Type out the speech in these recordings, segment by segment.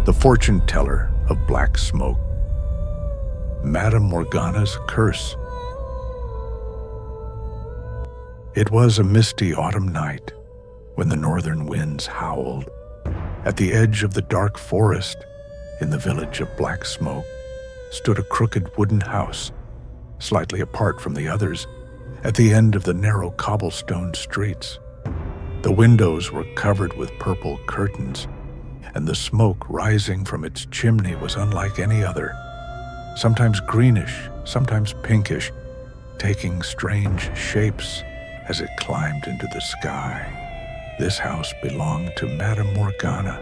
the fortune teller of black smoke. Madam Morgana's curse. It was a misty autumn night when the northern winds howled. At the edge of the dark forest, in the village of Black Smoke, stood a crooked wooden house, slightly apart from the others, at the end of the narrow cobblestone streets. The windows were covered with purple curtains, and the smoke rising from its chimney was unlike any other, sometimes greenish, sometimes pinkish, taking strange shapes as it climbed into the sky. This house belonged to Madam Morgana.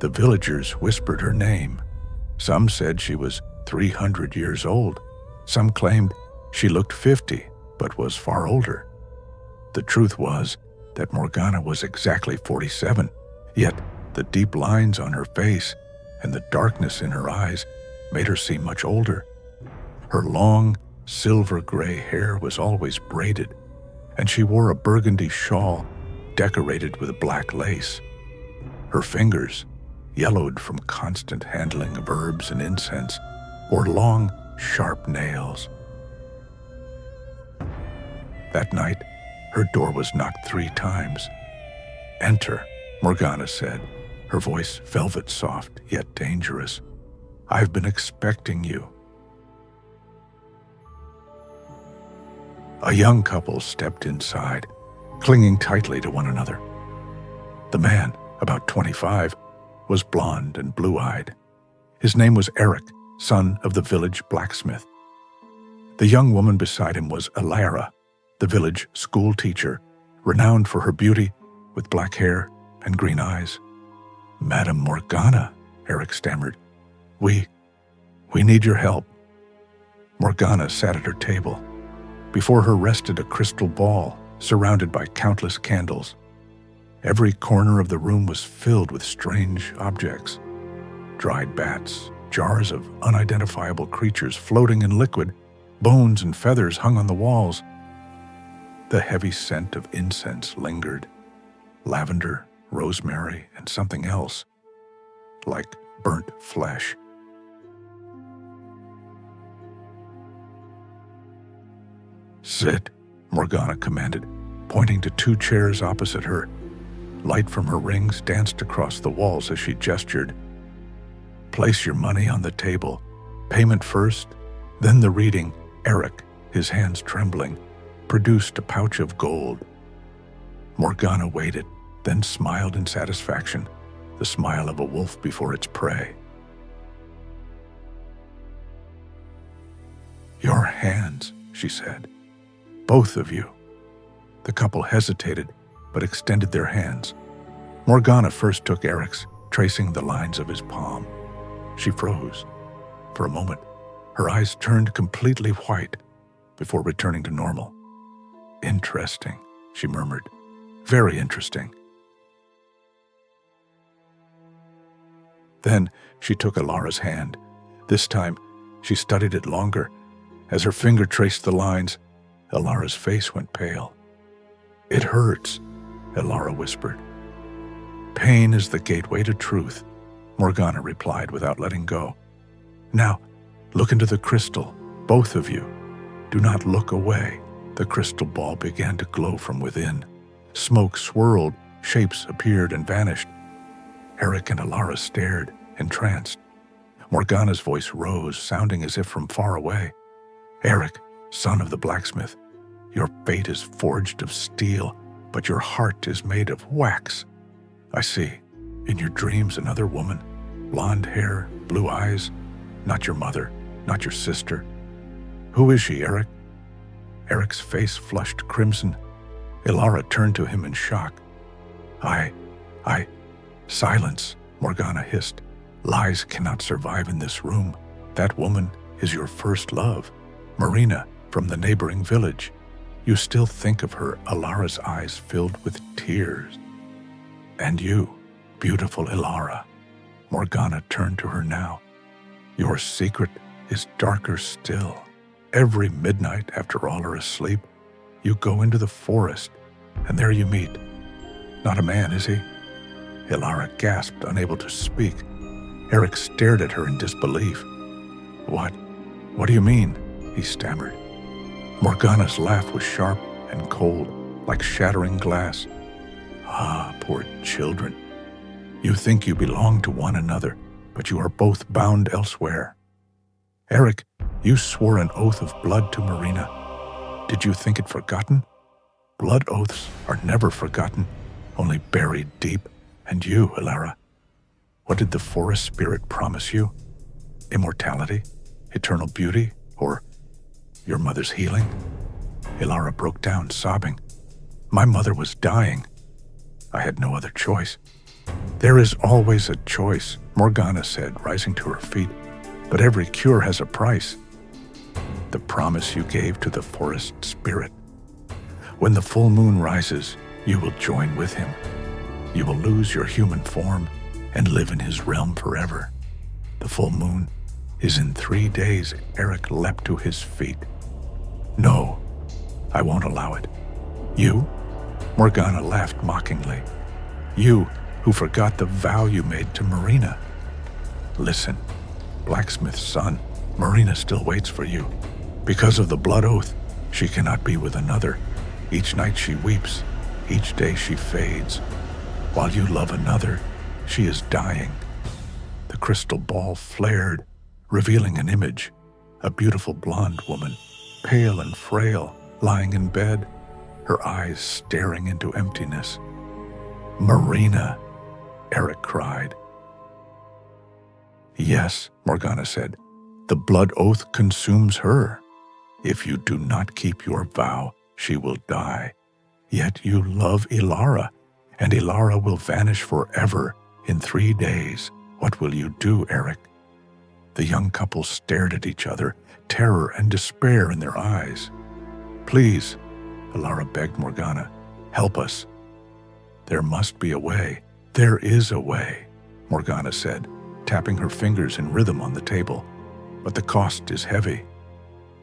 The villagers whispered her name. Some said she was 300 years old. Some claimed she looked 50, but was far older. The truth was that Morgana was exactly 47, yet the deep lines on her face and the darkness in her eyes made her seem much older. Her long, silver-gray hair was always braided, and she wore a burgundy shawl decorated with black lace. Her fingers, yellowed from constant handling of herbs and incense, wore long, sharp nails. That night, her door was knocked 3 times. "Enter," Morgana said, her voice velvet soft yet dangerous. "I've been expecting you." A young couple stepped inside, clinging tightly to one another. The man, about 25, was blond and blue-eyed. His name was Eric, son of the village blacksmith. The young woman beside him was Lyra, the village school teacher, renowned for her beauty, with black hair and green eyes. "Madam Morgana," Eric stammered. We need your help." Morgana sat at her table. Before her rested a crystal ball surrounded by countless candles. Every corner of the room was filled with strange objects. Dried bats, jars of unidentifiable creatures floating in liquid, bones and feathers hung on the walls. The heavy scent of incense lingered. Lavender, rosemary, and something else, like burnt flesh. "Sit," Morgana commanded, pointing to 2 chairs opposite her. Light from her rings danced across the walls as she gestured. "Place your money on the table. Payment first, then the reading." Eric, his hands trembling, produced a pouch of gold. Morgana waited, then smiled in satisfaction, the smile of a wolf before its prey. "Your hands," she said. "Both of you." The couple hesitated, but extended their hands. Morgana first took Eric's, tracing the lines of his palm. She froze. For a moment, her eyes turned completely white before returning to normal. "Interesting," she murmured. "Very interesting." Then she took Ilara's hand. This time, she studied it longer. As her finger traced the lines, Ilara's face went pale. "It hurts," Lyra whispered. "Pain is the gateway to truth," Morgana replied without letting go. "Now, look into the crystal, both of you. Do not look away." The crystal ball began to glow from within. Smoke swirled, shapes appeared and vanished. Eric and Lyra stared, entranced. Morgana's voice rose, sounding as if from far away. "Eric, son of the blacksmith, your fate is forged of steel, but your heart is made of wax. I see, in your dreams, another woman, blonde hair, blue eyes, not your mother, not your sister. Who is she, Eric?" Eric's face flushed crimson. Lyra turned to him in shock. I... "Silence," Morgana hissed. "Lies cannot survive in this room. That woman is your first love, Marina, from the neighboring village. You still think of her." Ilara's eyes filled with tears. "And you, beautiful Lyra." Morgana turned to her now. "Your secret is darker still. Every midnight, after all are asleep, you go into the forest, and there you meet. Not a man, is he? Lyra gasped, unable to speak. Eric stared at her in disbelief. What? What do you mean?" he stammered. Morgana's laugh was sharp and cold, like shattering glass. "Ah, poor children. You think you belong to one another, but you are both bound elsewhere. Eric, you swore an oath of blood to Marina. Did you think it forgotten? Blood oaths are never forgotten, only buried deep. And you, Lyra, what did the forest spirit promise you? Immortality? Eternal beauty? Or your mother's healing?" Lyra broke down, sobbing. "My mother was dying. I had no other choice." "There is always a choice," Morgana said, rising to her feet. "But every cure has a price. The promise you gave to the forest spirit. When the full moon rises, you will join with him. You will lose your human form and live in his realm forever. The full moon is in 3 days." Eric leapt to his feet. "No, I won't allow it. You?" Morgana laughed mockingly. "You who forgot the vow you made to Marina. Listen, blacksmith's son, Marina still waits for you. Because of the blood oath, she cannot be with another. Each night she weeps, each day she fades. While you love another, she is dying." The crystal ball flared, revealing an image, a beautiful blonde woman, pale and frail, lying in bed, her eyes staring into emptiness. "Marina!" Eric cried. "Yes," Morgana said, "the blood oath consumes her. If you do not keep your vow, she will die. Yet you love Lyra, and Lyra will vanish forever in 3 days. What will you do, Eric?" The young couple stared at each other, terror and despair in their eyes. "Please," Lyra begged Morgana, "help us." "There must be a way." "There is a way," Morgana said, tapping her fingers in rhythm on the table. "But the cost is heavy."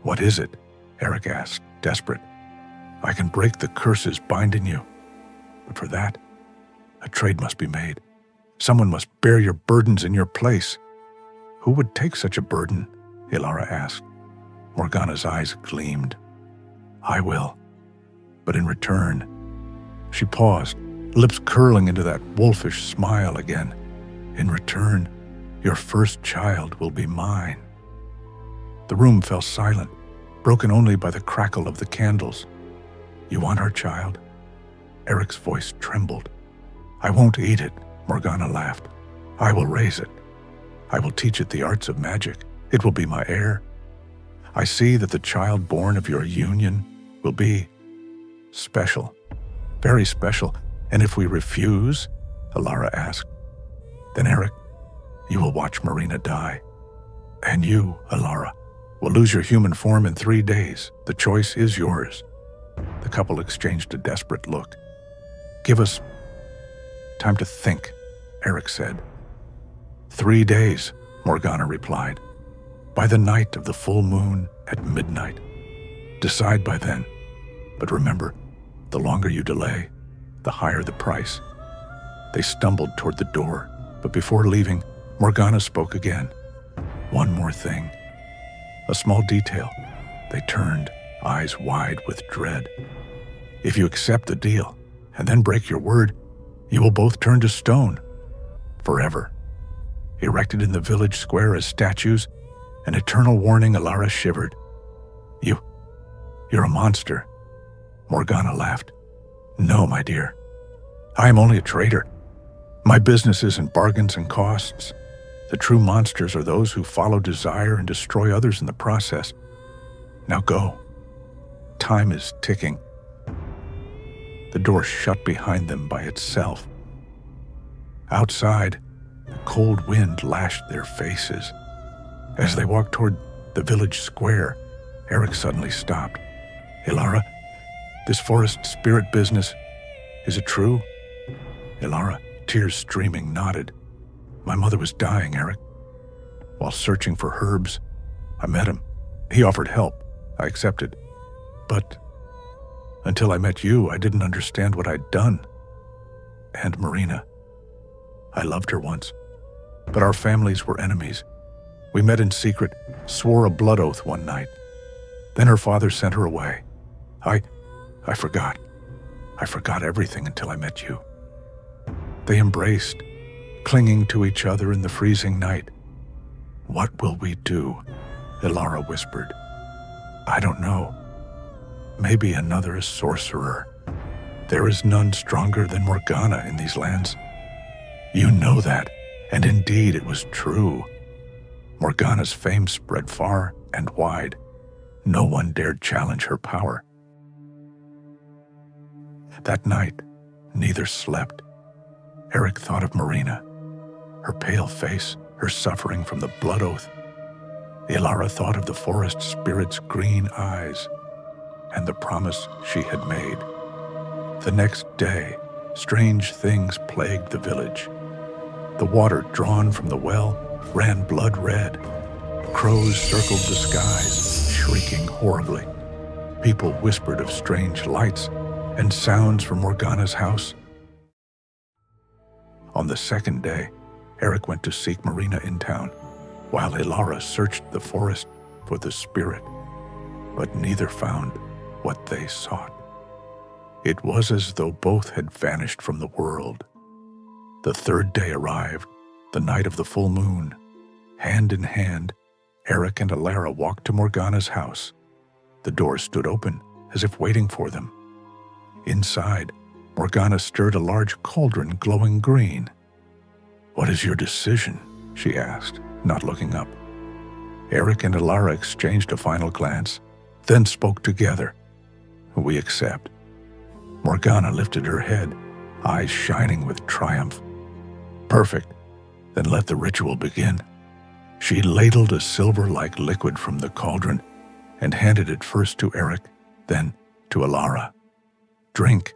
"What is it?" Eric asked, desperate. "I can break the curses binding you. But for that, a trade must be made. Someone must bear your burdens in your place." "Who would take such a burden?" Lyra asked. Morgana's eyes gleamed. "I will. But in return..." She paused, lips curling into that wolfish smile again. "In return, your first child will be mine." The room fell silent, broken only by the crackle of the candles. "You want our child?" Eric's voice trembled. "I won't eat it," Morgana laughed. "I will raise it. I will teach it the arts of magic. It will be my heir. I see that the child born of your union will be special, very special. And if we refuse," Lyra asked, "then Eric, you will watch Marina die. And you, Lyra, will lose your human form in 3 days. The choice is yours." The couple exchanged a desperate look. "Give us time to think," Eric said. 3 days, Morgana replied. "By the night of the full moon at midnight. Decide by then. But remember, the longer you delay, the higher the price." They stumbled toward the door, but before leaving, Morgana spoke again. "One more thing. A small detail." They turned, eyes wide with dread. "If you accept the deal, and then break your word, you will both turn to stone. Forever. Erected in the village square as statues, an eternal warning." Lyra shivered. You're a monster." Morgana laughed. "No, my dear. I am only a trader. My business isn't bargains and costs. The true monsters are those who follow desire and destroy others in the process. Now go. Time is ticking." The door shut behind them by itself. Outside, the cold wind lashed their faces. As they walked toward the village square, Eric suddenly stopped. "Lyra, this forest spirit business, is it true?" Lyra, tears streaming, nodded. "My mother was dying, Eric. While searching for herbs, I met him. He offered help. I accepted. But until I met you, I didn't understand what I'd done. And Marina, I loved her once, but our families were enemies. We met in secret, swore a blood oath one night. Then her father sent her away. I forgot. I forgot everything until I met you." They embraced, clinging to each other in the freezing night. "What will we do?" Lyra whispered. "I don't know. Maybe another sorcerer. There is none stronger than Morgana in these lands. You know that, and indeed it was true. Morgana's fame spread far and wide. No one dared challenge her power." That night, neither slept. Eric thought of Marina, her pale face, her suffering from the blood oath. Lyra thought of the forest spirit's green eyes and the promise she had made. The next day, strange things plagued the village. The water drawn from the well ran blood red. Crows circled the skies, shrieking horribly. People whispered of strange lights and sounds from Morgana's house. On the second day, Eric went to seek Marina in town, while Lyra searched the forest for the spirit, but neither found what they sought. It was as though both had vanished from the world. The third day arrived, the night of the full moon. Hand in hand, Eric and Lyra walked to Morgana's house. The door stood open, as if waiting for them. Inside, Morgana stirred a large cauldron glowing green. "What is your decision?" she asked, not looking up. Eric and Lyra exchanged a final glance, then spoke together. "We accept." Morgana lifted her head, eyes shining with triumph. "Perfect. Then let the ritual begin." She ladled a silver-like liquid from the cauldron and handed it first to Eric, then to Lyra. "Drink."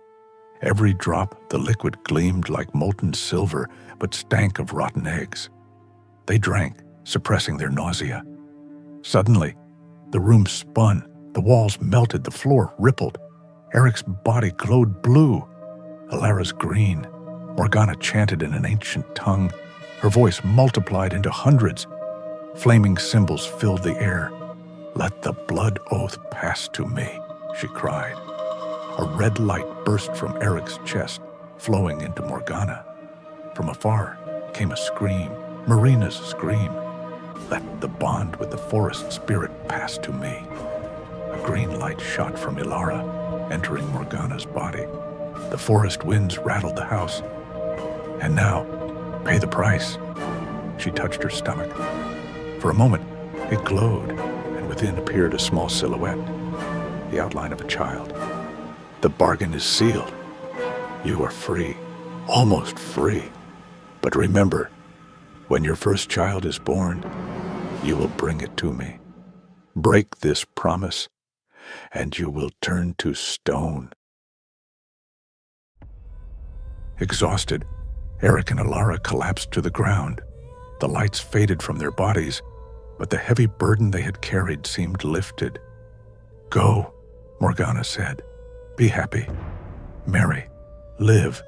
Every drop, the liquid gleamed like molten silver, but stank of rotten eggs. They drank, suppressing their nausea. Suddenly, the room spun, the walls melted, the floor rippled. Eric's body glowed blue, Lyra's green. Morgana chanted in an ancient tongue. Her voice multiplied into hundreds. Flaming symbols filled the air. "Let the blood oath pass to me," she cried. A red light burst from Eric's chest, flowing into Morgana. From afar came a scream, Marina's scream. "Let the bond with the forest spirit pass to me." A green light shot from Lyra, entering Morgana's body. The forest winds rattled the house. "And now, pay the price." She touched her stomach. For a moment, it glowed, and within appeared a small silhouette, the outline of a child. "The bargain is sealed. You are free, almost free. But remember, when your first child is born, you will bring it to me. Break this promise, and you will turn to stone." Exhausted, Eric and Lyra collapsed to the ground. The lights faded from their bodies, but the heavy burden they had carried seemed lifted. "Go," Morgana said. "Be happy, marry, live,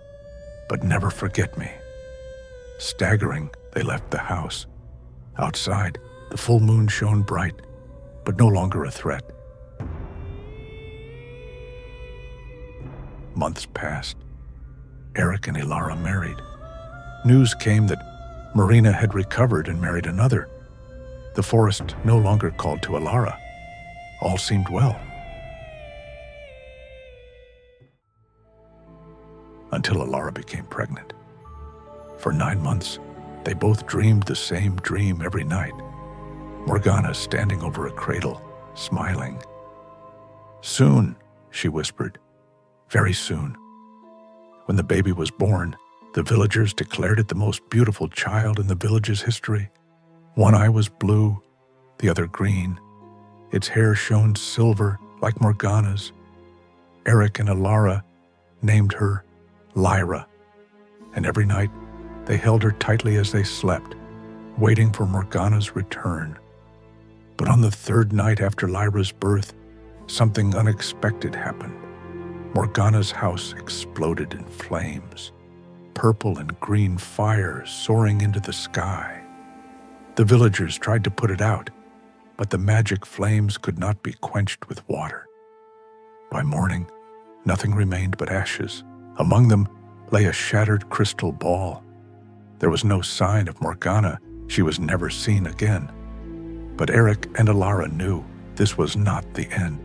but never forget me." Staggering, they left the house. Outside, the full moon shone bright, but no longer a threat. Months passed. Eric and Lyra married. News came that Marina had recovered and married another. The forest no longer called to Lyra. All seemed well. Until Lyra became pregnant. For 9 months, they both dreamed the same dream every night. Morgana standing over a cradle, smiling. "Soon," she whispered. "Very soon." When the baby was born, the villagers declared it the most beautiful child in the village's history. One eye was blue, the other green. Its hair shone silver like Morgana's. Eric and Lyra named her Lyra, and every night they held her tightly as they slept, waiting for Morgana's return. But on the third night after Lyra's birth, something unexpected happened. Morgana's house exploded in flames. purple and green fire soaring into the sky. The villagers tried to put it out, but the magic flames could not be quenched with water. By morning, nothing remained but ashes. Among them lay a shattered crystal ball. There was no sign of Morgana. She was never seen again. But Eric and Lyra knew this was not the end.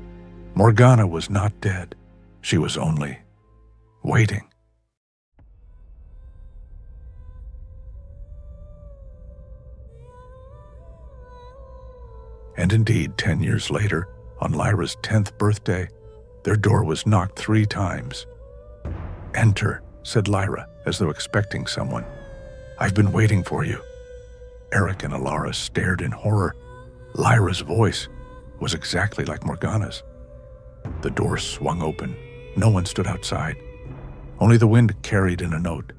Morgana was not dead. She was only waiting. And indeed, 10 years later, on Lyra's 10th birthday, their door was knocked 3 times. "Enter," said Lyra, as though expecting someone. "I've been waiting for you." Eric and Lyra stared in horror. Lyra's voice was exactly like Morgana's. The door swung open. No one stood outside. Only the wind carried in a note.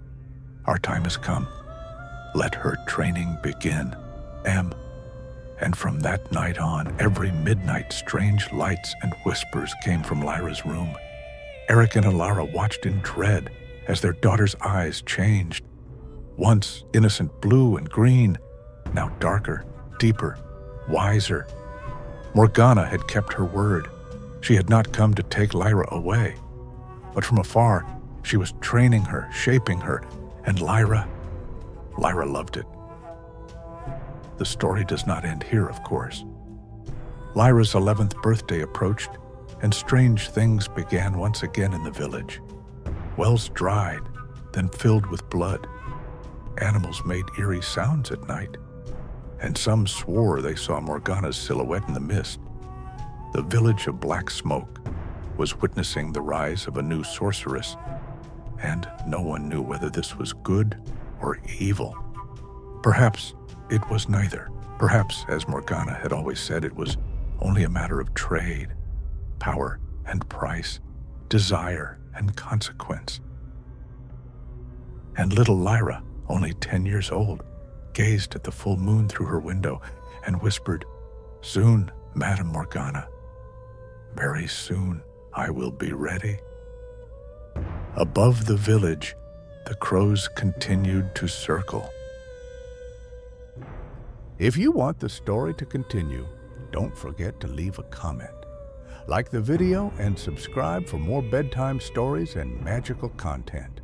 "Our time has come. Let her training begin. M." And from that night on, every midnight, strange lights and whispers came from Lyra's room. Eric and Lyra watched in dread as their daughter's eyes changed. Once innocent blue and green, now darker, deeper, wiser. Morgana had kept her word. She had not come to take Lyra away. But from afar, she was training her, shaping her, and Lyra loved it. The story does not end here, of course. Lyra's 11th birthday approached, and strange things began once again in the village. Wells dried, then filled with blood. Animals made eerie sounds at night, and some swore they saw Morgana's silhouette in the mist. The village of Black Smoke was witnessing the rise of a new sorceress, and no one knew whether this was good or evil. Perhaps it was neither. Perhaps, as Morgana had always said, it was only a matter of trade, power and price, desire and consequence. And little Lyra, only 10 years old, gazed at the full moon through her window and whispered, "Soon, Madam Morgana. Very soon I will be ready." Above the village, the crows continued to circle. If you want the story to continue, don't forget to leave a comment. Like the video and subscribe for more bedtime stories and magical content.